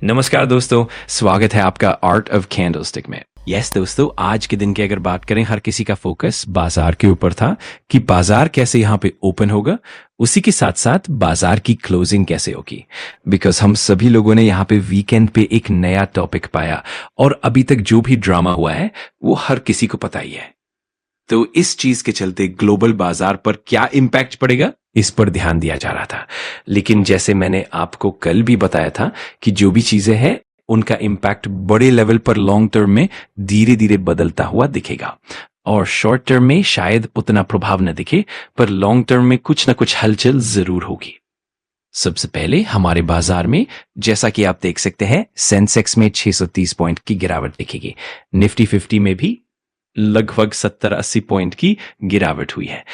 नमस्कार दोस्तों, स्वागत है आपका आर्ट ऑफ कैंडलस्टिक में। यस दोस्तों, आज के दिन की अगर बात करें, हर किसी का फोकस बाजार के ऊपर था कि बाजार कैसे यहाँ पे ओपन होगा, उसी के साथ साथ बाजार की क्लोजिंग कैसे होगी। बिकॉज हम सभी लोगों ने यहाँ पे वीकेंड पे एक नया टॉपिक पाया और अभी तक जो भी ड्रामा हुआ है वो हर किसी को पता ही है। तो इस चीज के चलते ग्लोबल बाजार पर क्या इंपैक्ट पड़ेगा, इस पर ध्यान दिया जा रहा था। लेकिन जैसे मैंने आपको कल भी बताया था कि जो भी चीजें हैं उनका इंपैक्ट बड़े लेवल पर लॉन्ग टर्म में धीरे धीरे बदलता हुआ दिखेगा, और शॉर्ट टर्म में शायद उतना प्रभाव न दिखे, पर लॉन्ग टर्म में कुछ ना कुछ हलचल जरूर होगी। सबसे पहले हमारे बाजार में जैसा कि आप देख सकते हैं, सेंसेक्स में 630 पॉइंट की गिरावट दिखेगी। निफ्टी 50 में भी लगभग 70-80 पॉइंट की गिरावट हुई है।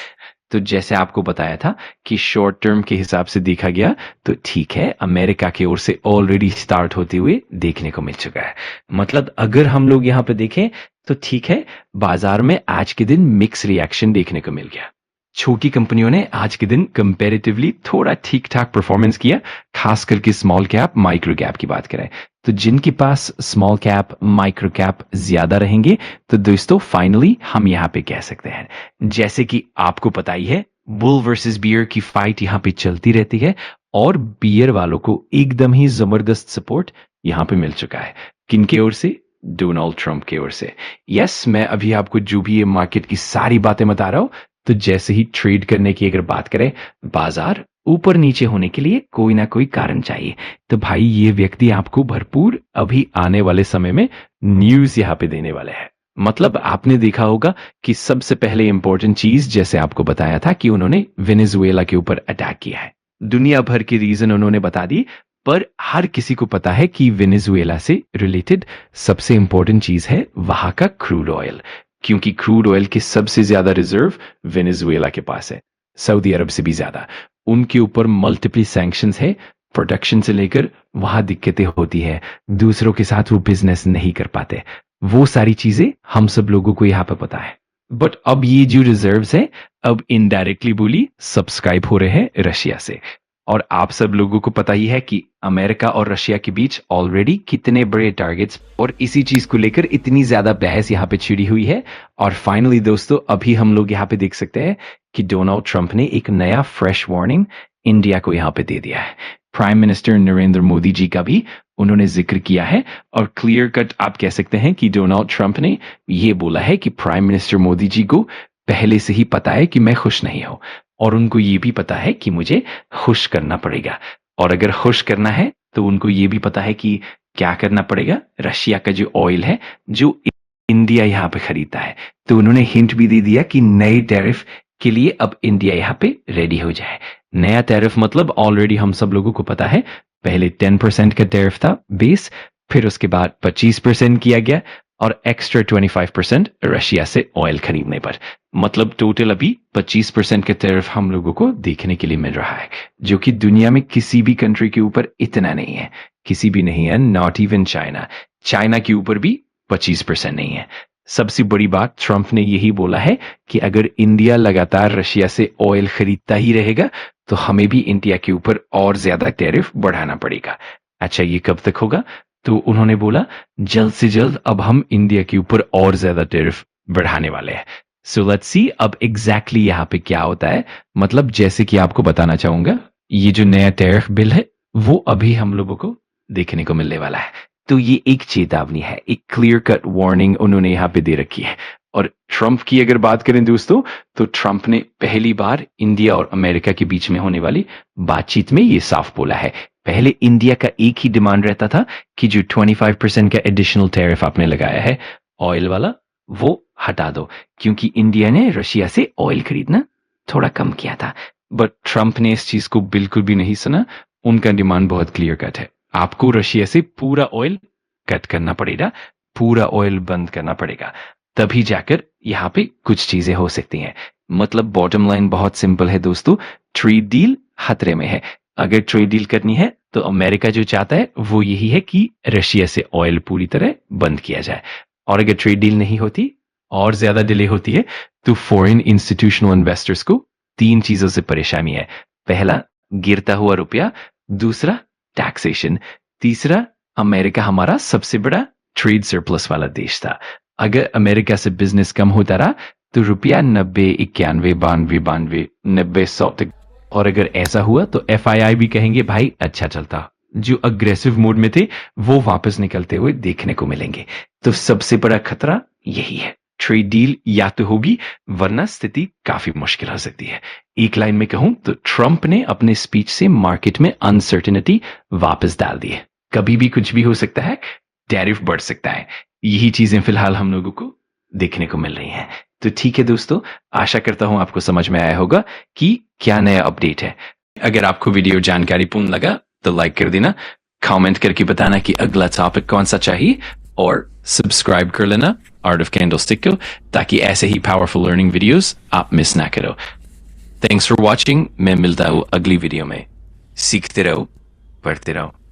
तो जैसे आपको बताया था कि शॉर्ट टर्म के हिसाब से देखा गया तो ठीक है, अमेरिका की ओर से ऑलरेडी स्टार्ट होते हुए देखने को मिल चुका है। मतलब अगर हम लोग यहाँ पे देखें तो ठीक है, बाजार में आज के दिन मिक्स रिएक्शन देखने को मिल गया। छोटी कंपनियों ने आज के दिन कंपैरेटिवली थोड़ा ठीक ठाक परफॉर्मेंस किया, खास करके स्मॉल कैप माइक्रो कैप की बात करें तो जिनके पास स्मॉल कैप माइक्रो कैप ज्यादा रहेंगे, तो दोस्तों फाइनली हम यहाँ पे कह सकते हैं, जैसे कि आपको पता ही है, बुल वर्सेस बियर की फाइट यहाँ पे चलती रहती है और बियर वालों को एकदम ही जबरदस्त सपोर्ट यहाँ पे मिल चुका है। किनके ओर से? डोनाल्ड ट्रंप की ओर से। यस, मैं अभी आपको जो भी ये मार्केट की सारी बातें बता रहा हूं, तो जैसे ही ट्रेड करने की अगर बात करें, बाजार ऊपर नीचे होने के लिए कोई ना कोई कारण चाहिए। तो भाई ये व्यक्ति आपको भरपूर अभी आने वाले समय में न्यूज यहाँ पे देने वाले हैं। मतलब आपने देखा होगा कि सबसे पहले इंपॉर्टेंट चीज, जैसे आपको बताया था कि उन्होंने वेनेजुएला के ऊपर अटैक किया है, दुनिया भर के रीजन उन्होंने बता दी, पर हर किसी को पता है कि वेनेजुएला से रिलेटेड सबसे इंपॉर्टेंट चीज है वहां का क्रूड ऑयल, क्योंकि क्रूड ऑयल के सबसे ज्यादा रिजर्व वेनेजुएला के पास है, सऊदी अरब से भी ज्यादा। उनके ऊपर मल्टीपल सैंक्शंस है, प्रोडक्शन से लेकर वहां दिक्कतें होती है, दूसरों के साथ वो बिजनेस नहीं कर पाते, वो सारी चीजें हम सब लोगों को यहाँ पे पता है। बट अब ये जो रिजर्व्स है, अब इनडायरेक्टली बोली सब्सक्राइब हो रहे हैं रशिया से। और आप सब लोगों को पता ही है कि अमेरिका और रशिया के बीच ऑलरेडी कितने बड़े टारगेट्स और इसी चीज को लेकर इतनी ज्यादा बहस यहाँ पे छिड़ी हुई है। और फाइनली दोस्तों, अभी हम लोग यहाँ पे देख सकते हैं कि डोनाल्ड ट्रंप ने एक नया फ्रेश वार्निंग इंडिया को यहाँ पे दे दिया है। प्राइम मिनिस्टर नरेंद्र मोदी जी का भी उन्होंने जिक्र किया है, और क्लियर कट आप कह सकते हैं कि डोनाल्ड ट्रंप ने ये बोला है कि प्राइम मिनिस्टर मोदी जी को पहले से ही पता है कि मैं खुश नहीं हूं, और उनको ये भी पता है कि मुझे खुश करना पड़ेगा। और अगर खुश करना है तो उनको ये भी पता है कि क्या करना पड़ेगा। रशिया का जो ऑयल है जो इंडिया यहाँ पे खरीदता है, तो उन्होंने हिंट भी दे दिया कि नए टैरिफ के लिए अब इंडिया यहाँ पे रेडी हो जाए। नया टैरिफ मतलब ऑलरेडी हम सब लोगों को पता है, पहले 10% का टैरिफ था बेस, फिर उसके बाद 25% किया गया और एक्स्ट्रा 25% रशिया से ऑयल खरीदने पर। मतलब टोटल अभी 25% का टैरिफ हम लोगों को देखने के लिए मिल रहा है, जो कि दुनिया में किसी भी कंट्री के ऊपर इतना नहीं है, किसी भी नहीं है, नॉट इवन चाइना। चाइना के ऊपर भी 25% नहीं है। सबसे बड़ी बात, ट्रंप ने यही बोला है कि अगर इंडिया लगातार रशिया से ऑयल खरीदता ही रहेगा तो हमें भी इंडिया के ऊपर और ज्यादा टैरिफ बढ़ाना पड़ेगा। अच्छा, ये कब तक होगा? तो उन्होंने बोला जल्द से जल्द अब हम इंडिया के ऊपर और ज्यादा टैरिफ बढ़ाने वाले हैं। सो लेट्स सी अब एग्जैक्टली यहाँ पे क्या होता है। मतलब जैसे कि आपको बताना चाहूंगा, ये जो नया टैरिफ बिल है वो अभी हम लोगों को देखने को मिलने वाला है। तो ये एक चेतावनी है, एक क्लियर कट वार्निंग उन्होंने यहाँ पे दे रखी है। और ट्रंप की अगर बात करें दोस्तों, तो ट्रंप ने पहली बार इंडिया और अमेरिका के बीच में होने वाली बातचीत में ये साफ बोला है। पहले इंडिया का एक ही डिमांड रहता था कि जो 25% का एडिशनल टैरिफ आपने लगाया है ऑयल वाला, वो हटा दो, क्योंकि इंडिया ने रशिया से ऑयल खरीदना थोड़ा कम किया था। बट ट्रंप ने इस चीज को बिल्कुल भी नहीं सुना। उनका डिमांड बहुत क्लियर कट है, आपको रशिया से पूरा ऑयल कट करना पड़ेगा, पूरा ऑयल बंद करना पड़ेगा, तभी जाकर यहाँ पे कुछ चीजें हो सकती हैं। मतलब बॉटम लाइन बहुत सिंपल है दोस्तों, ट्रेड डील खतरे में है। अगर ट्रेड डील करनी है तो अमेरिका जो चाहता है वो यही है कि रशिया से ऑयल पूरी तरह बंद किया जाए। और अगर ट्रेड डील नहीं होती और ज्यादा डिले होती है, तो फॉरेन इंस्टीट्यूशनल इन्वेस्टर्स को 3 चीजों से परेशानी है। पहला, गिरता हुआ रुपया, दूसरा टैक्सेशन, तीसरा अमेरिका हमारा सबसे बड़ा ट्रेड सरप्लस वाला देश था। अगर अमेरिका से बिजनेस कम होता रहा तो रुपया 90, 91, 92, 92, 90, 100 तक। और अगर ऐसा हुआ तो FII भी कहेंगे भाई अच्छा चलता। जो अग्रेसिव मोड में थे वो वापस निकलते हुए देखने को मिलेंगे। तो सबसे बड़ा खतरा यही है, ट्रेड डील या तो होगी वरना स्थिति काफी मुश्किल हो सकती है। एक लाइन में कहूं तो ट्रंप ने अपने स्पीच से मार्केट में अनसर्टेनिटी वापस डाल दी है। कभी भी कुछ भी हो सकता है, टैरिफ बढ़ सकता है। यही चीजें फिलहाल हम लोगों को देखने को मिल रही हैं। तो ठीक है दोस्तों, आशा करता हूं आपको समझ में आया होगा कि क्या नया अपडेट है। अगर आपको वीडियो जानकारीपूर्ण लगा तो लाइक कर देना, कमेंट करके बताना कि अगला टॉपिक कौन सा चाहिए, और सब्सक्राइब कर लेना आर्ट ऑफ कैंडलस्टिक को, ताकि ऐसे ही पावरफुल लर्निंग वीडियोस आप मिस ना करो। Thanks for watching. मैं मिलता हूँ अगली वीडियो में। सीखते रहो, पढ़ते रहो।